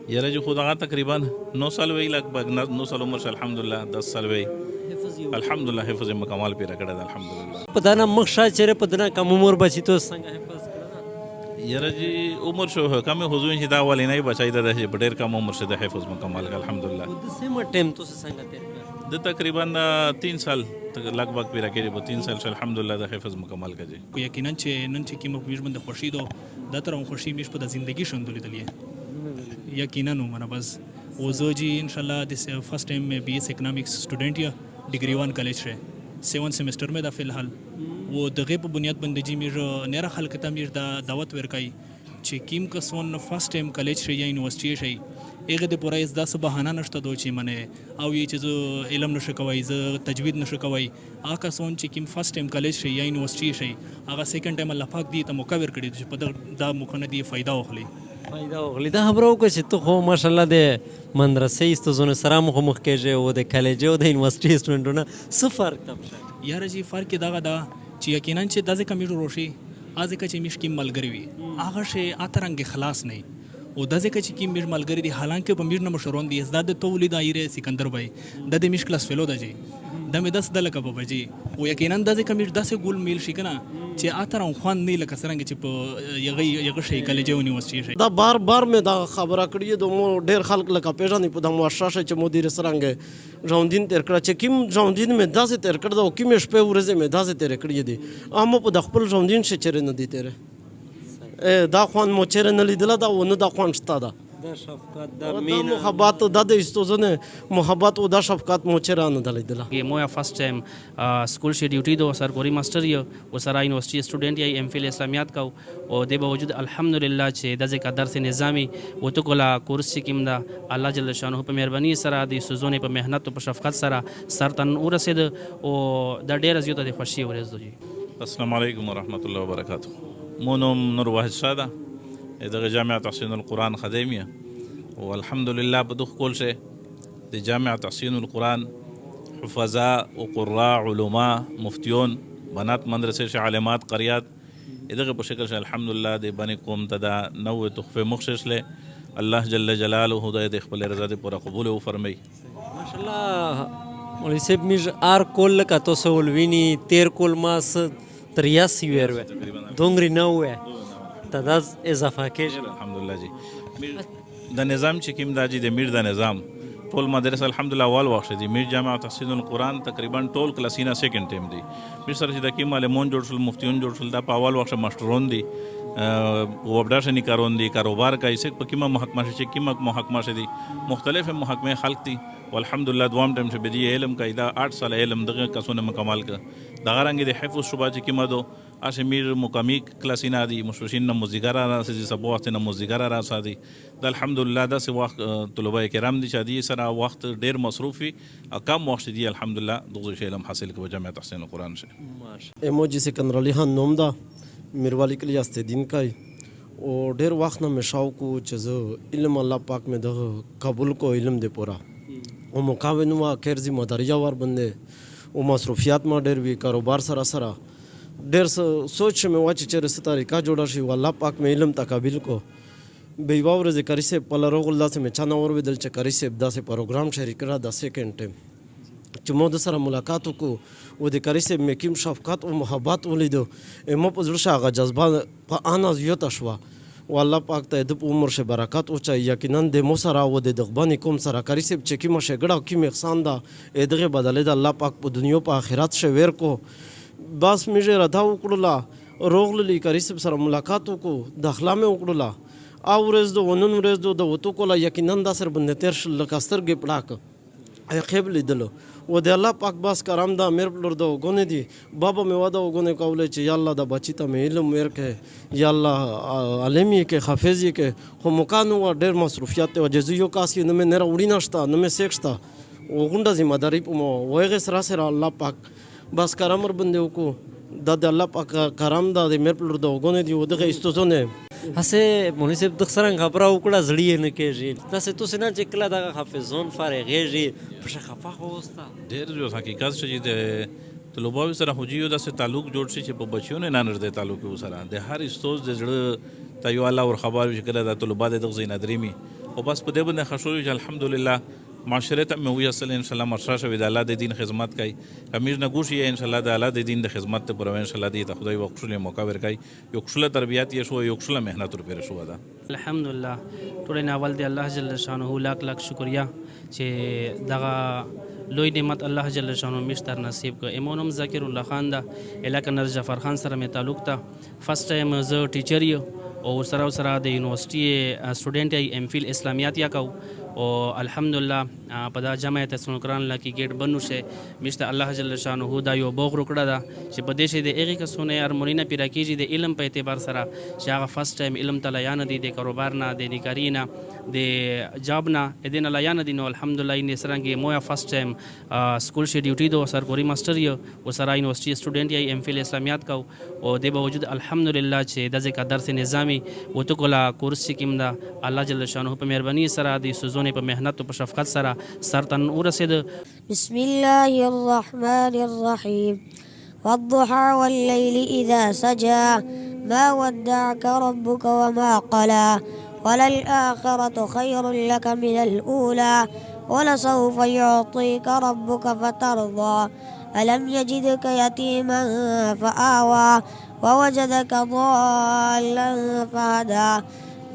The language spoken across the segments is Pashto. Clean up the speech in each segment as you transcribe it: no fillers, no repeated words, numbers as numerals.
یاره جو خود هغه تقریبا 9 سال وی لګ 9 سال عمر شه الحمدلله 10 سال وی الحمدلله حفظ مکمل پیرا کړی ده الحمدلله. په دا نه مخ شا چیرې په دنه کم عمر بچی ته څنګه حفظ کړه؟ یاره جی عمر شو کم حضور چې دا ولې نه بچای ده چې ډېر کم عمر شه د حفظ مکمل کړ الحمدلله. د سیمه ټیم تو څنګه تیر کړ؟ د تقریبا 3 سال لګ بګ پیرا کړی په 3 سال شه الحمدلله د حفظ مکمل کړی. یقینا چې نن چې کوم میش باندې خوشی دو دا تر خوشی میش په زندگی شوندلې دلیه یقینا نو منه بس او زه جی ان شاء الله دس فرست ٹائم میں بی ایس اکنامکس स्टूडेंट یا ڈگری 1 کالج ہے 7 سیمسٹر میں دا فی الحال وہ دغه په بنیاد باندې جی میر نره خلک ته میر دا دعوت ورکای چې کیم کسون فرست ټایم کالج شي یا یونیورسيټي شي هغه د پوره از داسه بهانه نشته دو چې منه او یې چې علم نشه کوي ز تجوید نشه کوي هغه کسون چې کیم فرست ټایم کالج شي یا یونیورسيټي شي هغه سیکنډ ټایم الله پاک دی ته موقع ورکړي چې په دا موقع نه دی فائدہ واخلي. فائدہ واخلي دا خبره وکړه چې ته خو ماشاءالله د مدرسې استادانو سره مخ کېږي او د کالج او د یونیورسيټي سټوډنټونو څه فرق تم یاره جی فرق دغه دا چې یقینا چې داسې کمیټو روشي ازکه چې مش کې ملګری وي هغه شی اترنګ خلاص نه او داسې چې کې مش ملګری دي حالانکه په میر نه مشرون دي زده تولید ایره سکندر بای د دې مش کلاس فلو د جی د مې 10 دلکه په بجی او یقینا داسې کمیټ داسې ګول میل شي کنه چې اترن خوان نه لکه څنګه چې په یغه شی کالج او یونیورسيټي شي دا بار مې دا خبره کړې د مو ډېر خلک لکه پیژنې په د مؤسسه چې مدیر سرنګ ژوندین تیر کړه چې کیم ژوندین مې داسې تیر کړ دا کیم شپه ورځې مې داسې تیر کړې دي اما په د خپل ژوندین شي چیرې نه دي تیر دا خوان مو چیرې نه لیدله دا ونه دا خوان شته ده دا شفقت دا محبت دا د استوزنه محبت او دا شفقت مو چیرې نه دلیدله. ये मोया first time school से ड्यूटी दो सर गोरी मास्टर ये वो सर यूनिवर्सिटी स्टूडेंट या एम फिल इस्लामियात का और दे बावजूद अल्हम्दुलिल्लाह चे दजे का दर्स निज़ामी वो तो कोला कोर्स से किमदा अल्लाह जल्ल शानहु पे मेहरबानी सरा दी सुजोने पे मेहनत पे शफकत सरा सर तन उरसिद ओ दा डेर अजियो दा खुशी ورز दो जी. السلام علیکم ورحمۃ اللہ وبرکاتہ. مونم نور واحد شاده دغه جامعه تحسین القرآن خدیمیه والحمدلله په دغه کول شه د جامعه تحسین القرآن حفظاء و قراء علماء مفتیون بنات مدرسه شه عالمات قریات دغه په شکل شه الحمدلله د باندې قوم ته دا نو تحفه مخصص له الله جل جلاله د خپل رضا د پوره قبول او فرمای. ماشاءالله مولوی صاحب میج ار کول کا تو سولوینی تیر کول ماس 83 ور دونګری نو و تداز اضافه کېږي الحمدلله جی د نظام چې کوم دا جی د میر د نظام ټول مدرسه الحمدلله اول وخت دي میر جامعه تحسین القرآن تقریبا ټول کلاسینا سیکنډ ټیم دي میر سره چې د کوم علمون جوړ شول مفتیون جوړ شول دا په اول وخت ماسترون دي وبداشنی کارون دي کاروبار کوي څه په کومه محکمه چې کومه محکمه دي مختلف محکمه خلق دي والحمدلله دوام ټیم چې بدی علم قاعده 8 سال علم دغه کسونه مکمل ک دغه رنګ د حفظ شوبه چې کومه دو اشمیر مقامی کلاسینا دي مشوشین مزیګرا را سې سبو وخت نه مزیګرا را سادي د الحمدلله د سه وخت طلبه کرام دي چې دي سره وخت ډیر مصروفي کم وخت دي الحمدلله دغه شی علم حاصل کوي جامعه تحسین القرآن شه ایموجی سکندر علی خان نوم دا میروالي کلی است دین کای او ډیر وخت نه مشاو کو چې علم الله پاک مې د قبول کو علم دې پورا او مقاون وا کېرزي مداریا ور باندې او مصروفیات ما ډیر وی کاروبار سره سره ډیر سوچ مې واچ چې رسته طریقہ جوړه شي والله پاک مې علم تقابل کو بی باور ذکر سے پلروغ الله سے مې چانه ور ودل چې کری سے داسې پروګرام شریک را د سیکنډ ټیم چې مو د سره ملاقات وکړو و د کری سے مې کیم شفقت او محبت ولیدو مو په زړه شغه جذبه په انا زیات شوا والله پاک ته د عمر شه برکات او چا یقینا د مو سره و د دغبانی کوم سره کری سے چې کیم شګړه کیم احسان دا دغه بدله د الله پاک په دنیا په آخرت شه ور کو بس مې را دا وکړله روغلی کری سے سره ملاقات وکړو د اخلام وکړله او ورځ د ونن ورځ د وته کوله یقینا د سر باندې تیر شل کستر کې پړاک ای خیب لیدلو و د الله پاک باس کرام دا میر پلور دا وګونه دي بابا مې واده وګونه کوله چې یا الله د بچی ته مې علم ورکه یا الله عالمي کې حافظ کې خو مکانو ډېر مصروفیات او جزیو کاسي نه مې نه وړي نشته نه مې سېښتا وګونډه ذمہ داری په مو وایغه سره سره الله پاک باس کرام ور باندې وکړو دا د الله پاک کرام دا د میر پلور دا وګونه دي ودغه استوزونه هسه مولوی صاحب د څنګه خبره وکړه زړی نه کېږي تاسو تو سينه چې کله د حافظون فارغېږي په شخفه خوستا ډېر جو حقیقت چې د طلباو سره هوجیو داسې تعلق جوړ شي چې په بچیو نه نږدې تعلق سره د هر استوز د زړه ته یو الله ور خبر وي چې کله د طلبا د دغه نادریمي او بس په دې باندې خوشحال چې الحمدلله معاشره ته مې وی اصل ان شاء الله مرشا شوی د الله د دین خدمت کوي امیر نه ګوشي ان شاء الله د الله د دین د خدمت ته پر ان شاء الله دې ته خدای وقښلې موقع ورکړي یو کښله تربیات یې شو یو کښله مهنت ور پر شو ده الحمدلله ټول ناول دی الله جل شانه لاک لاک شکریا چې دغه لوی نعمت الله جل شانه مشتر نصیب کو امونم ذکر الله خان دا الکه نر جعفر خان سره مې تعلق تا فرست ټایم زه ټیچر یو او سره سره د یونیورسيټي سټوډنټ ام فیل اسلامیات یا کو او الحمدلله په دا جامعه تحسین قرآن الله کې گیټ بنو شه مشته الله جل شانه دا یو بوغ رکړه دا چې په دې شه د هغه کسونه ارمونینا پیرا کیږي د علم په اعتبار سره چې هغه فرست ټایم علم تعالی یا نه دی د کاروبار نه د نکاری نه د جاب نه دین الله یا نه دی نو الحمدلله ان سرنګي مو فرست ټایم سکول شه ډیوټي دو سرکوري ماستر یو و سره یونیورسيټي سټوډنټ یا ام فیل اسلامیات کو او د باوجود الحمدلله چې د ځکه درس نظامی وته کولا کورس کې دا الله جل شانه په مهرباني سره د سوزونه په مهنت او په شفقت سره سرتن ورسید بسم الله الرحمن الرحيم والضحى والليل إذا سجى ما ودعك ربك وما قلى وللآخرة خير لك من الأولى ولسوف يعطيك ربك فترضى ألم يجدك يتيما فآوى ووجدك ضالا فهدى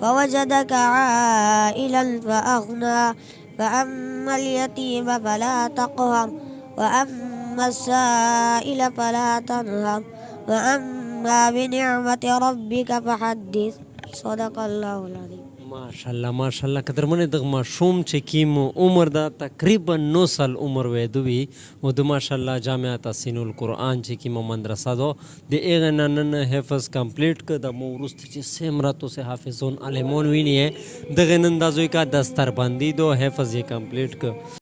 ووجدك عائلا فأغنى فأما اليتيم فلا تقهر وأما السائل فلا تنهر وأما بنعمة ربك فحدث صدق الله العظيم ماشاءالله قدرمن دغه ماشوم چې کیم عمر دا تقریبا 9 سال عمر وې دوی او د ماشاءالله جامعه تحسین القرآن چې کیم مدرسه دو د اغه نن حفظ کمپلیټ ک د مورست چې سمراتو سے حافظون علمون ویني دغه نن دازوی کا دستر بندی دو حفظ یې کمپلیټ ک